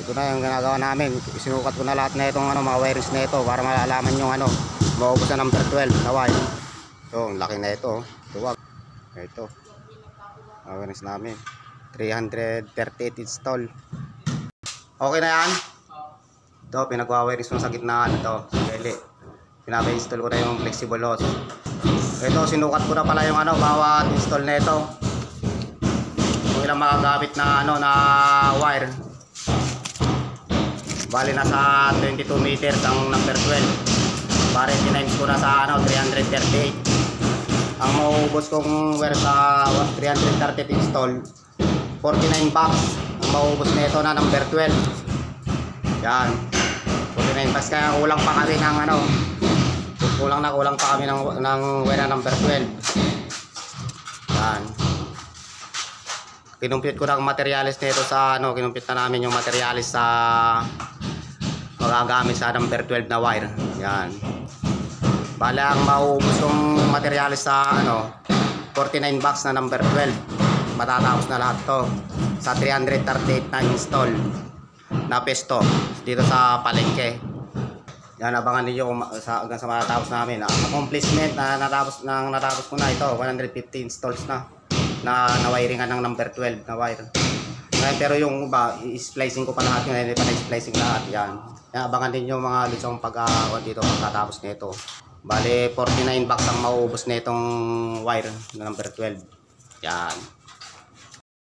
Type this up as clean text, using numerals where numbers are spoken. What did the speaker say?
Ito na yung ginagawa namin. Sinukat ko na lahat na itong mga wirings na ito para malalaman yung maubos na number 12 na wire. So, laki na ito. Tuwag. Ito. Wirings namin. 338 install. Okay na yan? Ito, pinagwa-wirings mo sa gitna. Ito, sili. Pinapa-install ko na yung flexible hose. Ito, sinukat ko na pala yung bawat install na ito. Kung ilang magagamit na na wire. Bali nasa 22 meters ang number 12. Bali tinimes ko na sa 338. Ang mauubos kong wire sa 338 install 49 bucks. Ang mauubos na ito na number 12. Yan. 49 bucks, kaya kulang pa kami ng kulang pa kami ng wire na number 12. Yan. Kinumpit ko na ang materialis nito sa kinumpit na namin yung materialis sa magagamit sa number 12 na wire. Yan. Bala ang mauubos kong materialis sa 49 bucks na number 12. Matatapos na lahat to sa 338 na install na pesto dito sa palengke. Yan, abangan niyo hanggang sa matatapos namin. Ang accomplishment na natapos ko na ito, 150 installs na wiringan ng number 12 na wire. Pero yung iba, i-splicing ko pa lahat yun, hindi pa na-splicing lahat. Yan. Yan, abangan din yung mga litsong dito pagkatapos nito. Bale, 49 bucks ang mauubos na itong wire na number 12. Yan.